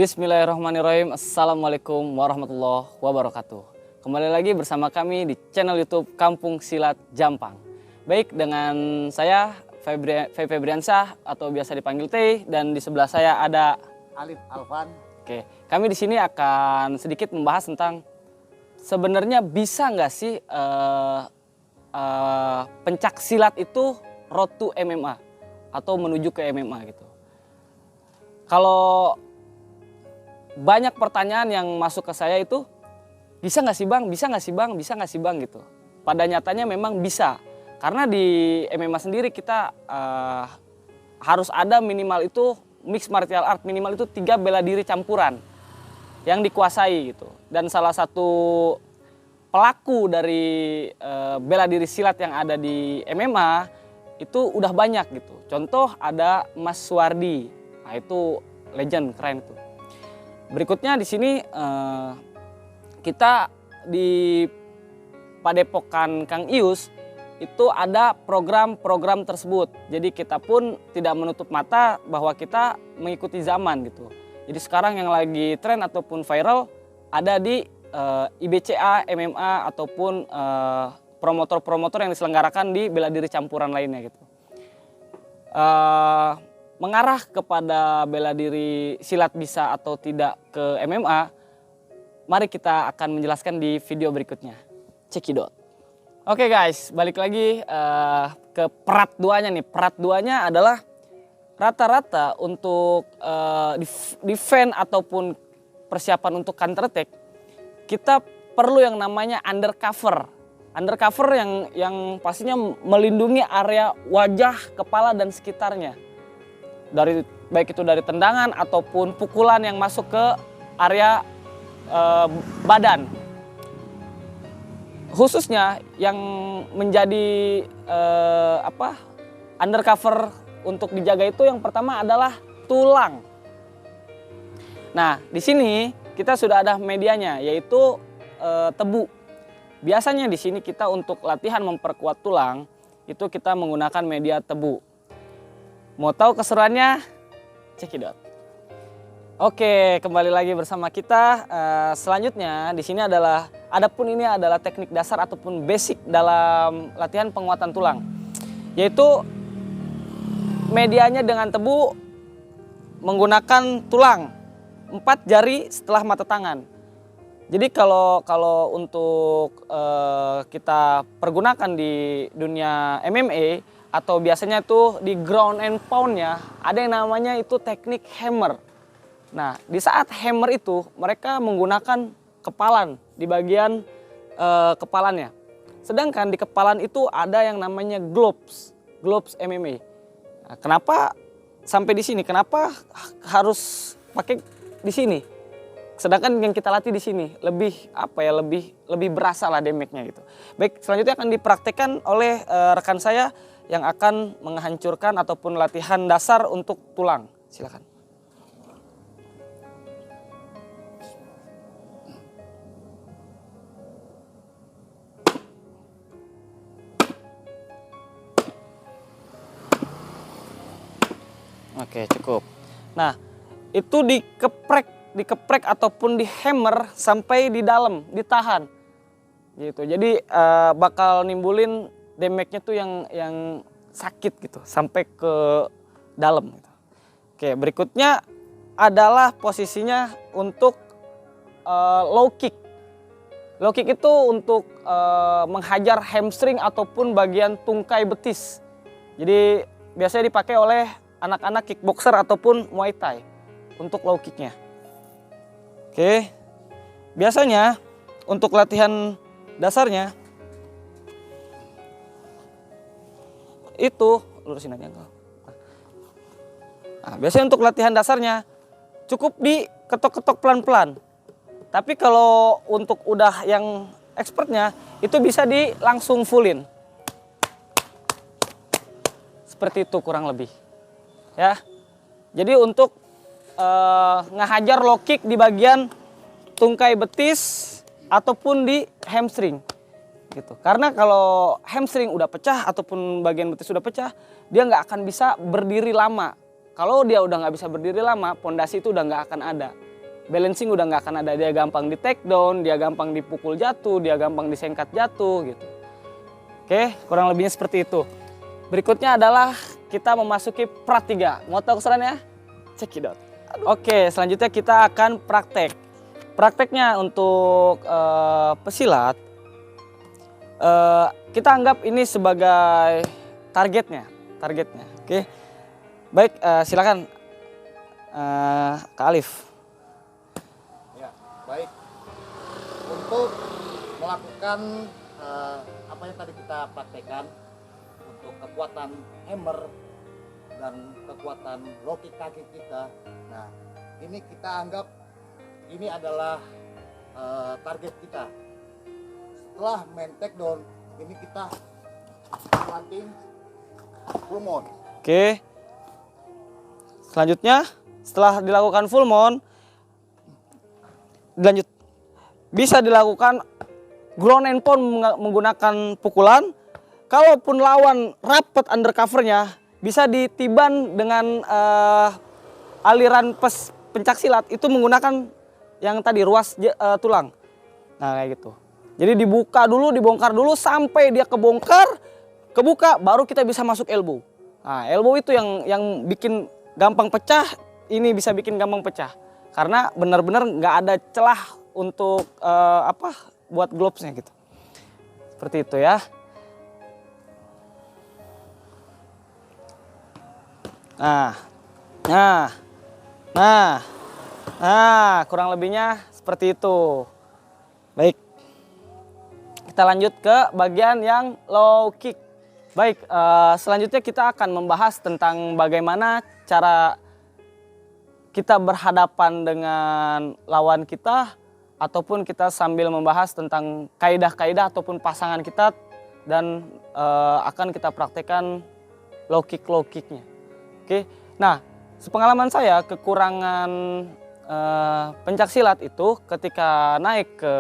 Bismillahirrahmanirrahim. Assalamualaikum warahmatullahi wabarakatuh. Kembali lagi bersama kami di channel YouTube Kampung Silat Jampang. Baik, dengan saya Febriansyah atau biasa dipanggil Teh, dan di sebelah saya ada Alif Alvan. Oke, kami di sini akan sedikit membahas tentang sebenarnya bisa nggak sih pencak silat itu road to MMA atau menuju ke MMA gitu. Kalau banyak pertanyaan yang masuk ke saya itu, bisa nggak sih bang, bisa nggak sih bang, bisa nggak sih bang gitu. Pada nyatanya memang bisa, karena di MMA sendiri kita harus ada minimal itu mixed martial art, minimal itu 3 bela diri campuran yang dikuasai gitu. Dan salah satu pelaku dari bela diri silat yang ada di MMA itu udah banyak gitu. Contoh ada Mas Suwardi, nah itu legend, keren itu. Berikutnya di sini kita di Padepokan Kang Ius itu ada program-program tersebut. Jadi kita pun tidak menutup mata bahwa kita mengikuti zaman gitu. Jadi sekarang yang lagi tren ataupun viral ada di IBCA, MMA ataupun promotor-promotor yang diselenggarakan di bela diri campuran lainnya gitu. Mengarah kepada bela diri silat bisa atau tidak ke MMA, mari kita akan menjelaskan di video berikutnya. Cekidot. Oke guys, balik lagi ke perat 2-nya nih. Perat 2-nya adalah rata-rata untuk defense ataupun persiapan untuk counter attack, kita perlu yang namanya undercover. Undercover yang pastinya melindungi area wajah, kepala dan sekitarnya. Baik itu dari tendangan ataupun pukulan yang masuk ke area badan. Khususnya yang menjadi undercover untuk dijaga itu yang pertama adalah tulang. Nah, di sini kita sudah ada medianya, yaitu tebu. Biasanya di sini kita untuk latihan memperkuat tulang itu kita menggunakan media tebu. Mau tahu keseruannya? Cekidot. Oke, kembali lagi bersama kita. Selanjutnya di sini adalah, adapun ini adalah teknik dasar ataupun basic dalam latihan penguatan tulang, yaitu medianya dengan tebu menggunakan tulang 4 jari setelah mata tangan. Jadi kalau untuk kita pergunakan di dunia MMA atau biasanya itu di ground and pound-nya ada yang namanya itu teknik hammer. Nah, di saat hammer itu mereka menggunakan kepalan di bagian kepalanya. Sedangkan di kepalan itu ada yang namanya gloves MMA. Nah, kenapa sampai di sini? Kenapa harus pakai di sini? Sedangkan yang kita latih di sini lebih lebih berasa lah damage-nya gitu. Baik, selanjutnya akan dipraktekkan oleh rekan saya yang akan menghancurkan ataupun latihan dasar untuk tulang. Silakan. Oke, cukup. Nah, itu dikeprek ataupun di hammer sampai di dalam, ditahan. Gitu. Jadi bakal nimbulin damage-nya tuh yang sakit gitu sampai ke dalam gitu. Oke, berikutnya adalah posisinya untuk low kick. Low kick itu untuk menghajar hamstring ataupun bagian tungkai betis. Jadi biasanya dipakai oleh anak-anak kickboxer ataupun muay thai untuk low kicknya. Oke, biasanya untuk latihan dasarnya itu lurusin aja enggak. Nah, biasanya untuk latihan dasarnya cukup diketok-ketok pelan-pelan. Tapi kalau untuk udah yang expertnya itu bisa langsung fullin. Seperti itu kurang lebih. Ya. Jadi untuk ngehajar low kick di bagian tungkai betis ataupun di hamstring. Gitu. Karena kalau hamstring udah pecah ataupun bagian betis sudah pecah, dia nggak akan bisa berdiri lama. Kalau dia udah nggak bisa berdiri lama, pondasi itu udah nggak akan ada. balancing udah nggak akan ada. Dia gampang di take down, dia gampang dipukul jatuh, dia gampang disengkat jatuh gitu. Oke, kurang lebihnya seperti itu. Berikutnya adalah kita memasuki part 3. Mau tahu keseruannya? Cekidot. Oke, selanjutnya kita akan praktek. Prakteknya untuk pesilat, kita anggap ini sebagai targetnya. Oke, baik, silakan Kak Alif. Ya, baik. Untuk melakukan apa yang tadi kita praktekkan untuk kekuatan hammer dan kekuatan low kick kaki kita. Nah, ini kita anggap ini adalah target kita. Setelah main takedown, ini kita planting full mount. Oke. Selanjutnya, setelah dilakukan full mount, lanjut bisa dilakukan ground and pound menggunakan pukulan. Kalaupun lawan rapat undercovernya, bisa ditiban dengan aliran pencak silat itu menggunakan yang tadi ruas tulang. Nah kayak gitu. Jadi dibuka dulu, dibongkar dulu sampai dia kebuka, baru kita bisa masuk elbow. Nah elbow itu yang bikin gampang pecah, ini bisa bikin gampang pecah. Karena benar-benar nggak ada celah untuk buat glovesnya gitu. Seperti itu ya. Nah, kurang lebihnya seperti itu. Baik, kita lanjut ke bagian yang low kick. Baik, selanjutnya kita akan membahas tentang bagaimana cara kita berhadapan dengan lawan kita, ataupun kita sambil membahas tentang kaidah-kaidah ataupun pasangan kita, dan akan kita praktekkan low kicknya. Oke, nah sepengalaman saya kekurangan pencak silat itu ketika naik ke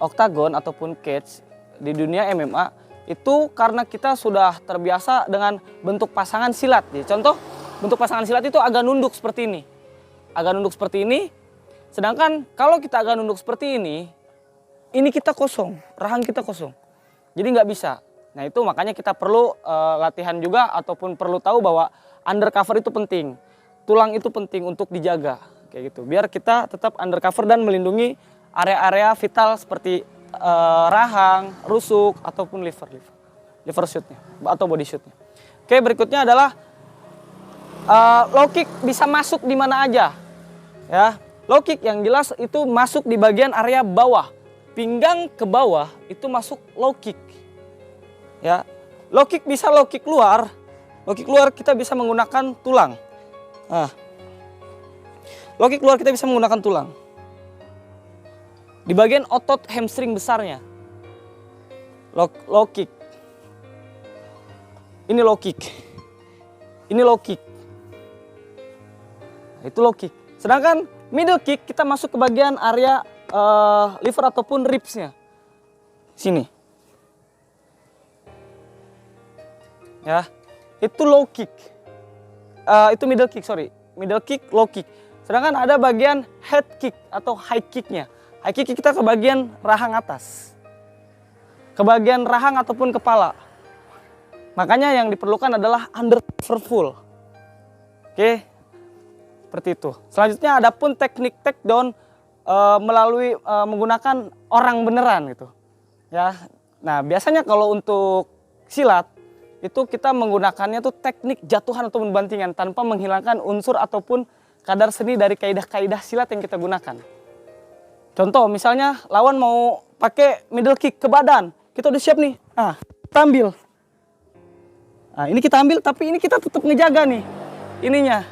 oktagon ataupun cage di dunia MMA itu karena kita sudah terbiasa dengan bentuk pasangan silat. Jadi, contoh bentuk pasangan silat itu agak nunduk seperti ini, Sedangkan kalau kita agak nunduk seperti ini kita kosong, rahang kita kosong, jadi nggak bisa. Nah itu makanya kita perlu latihan juga ataupun perlu tahu bahwa undercover itu penting. Tulang itu penting untuk dijaga kayak gitu. Biar kita tetap undercover dan melindungi area-area vital seperti rahang, rusuk ataupun liver shootnya atau body shootnya. Oke, berikutnya adalah low kick bisa masuk di mana aja. Ya, low kick yang jelas itu masuk di bagian area bawah. Pinggang ke bawah itu masuk low kick. Ya, low kick bisa low kick luar. Low kick luar kita bisa menggunakan tulang. Nah, low kick luar kita bisa menggunakan tulang. Di bagian otot hamstring besarnya. Low kick. Ini low kick. Ini low kick. Nah, itu low kick. Sedangkan middle kick kita masuk ke bagian area liver ataupun ribsnya. Sini. Ya, itu low kick. Itu middle kick, middle kick, low kick. Sedangkan ada bagian head kick atau high kicknya. High kick kita ke bagian rahang atas, ke bagian rahang ataupun kepala. Makanya yang diperlukan adalah undercover full. Oke, seperti itu. Selanjutnya ada pun teknik takedown melalui menggunakan orang beneran gitu. Ya, nah biasanya kalau untuk silat itu kita menggunakannya tuh teknik jatuhan ataupun bantingan tanpa menghilangkan unsur ataupun kadar seni dari kaidah-kaidah silat yang kita gunakan. Contoh misalnya lawan mau pakai middle kick ke badan, kita udah siap nih. Kita ambil. Nah, ini kita ambil tapi ini kita tetap ngejaga nih. Ininya.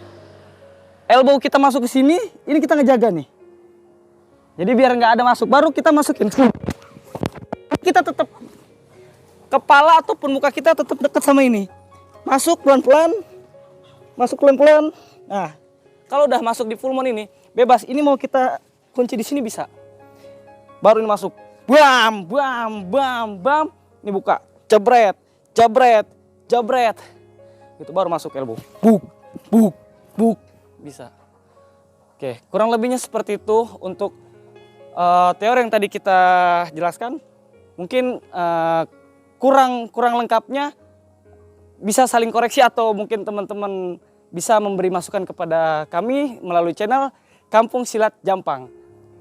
Elbow kita masuk ke sini, ini kita ngejaga nih. Jadi biar nggak ada masuk, baru kita masukin. Kita tetap kepala ataupun muka kita tetap dekat sama ini. Masuk pelan-pelan. Masuk pelan-pelan. Nah, kalau udah masuk di full mount ini, bebas. Ini mau kita kunci di sini bisa. Baru ini masuk. Bam, bam, bam, bam. Ini buka. Jebret, jebret, jebret. Itu baru masuk elbow. Buk, buk, buk. Bisa. Oke, kurang lebihnya seperti itu untuk teori yang tadi kita jelaskan. Mungkin kurang lengkapnya bisa saling koreksi atau mungkin teman-teman bisa memberi masukan kepada kami melalui channel Kampung Silat Jampang.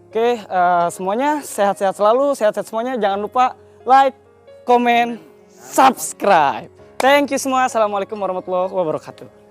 Oke, semuanya sehat-sehat selalu, sehat-sehat semuanya. Jangan lupa like, comment, subscribe. Thank you semua. Assalamualaikum warahmatullahi wabarakatuh.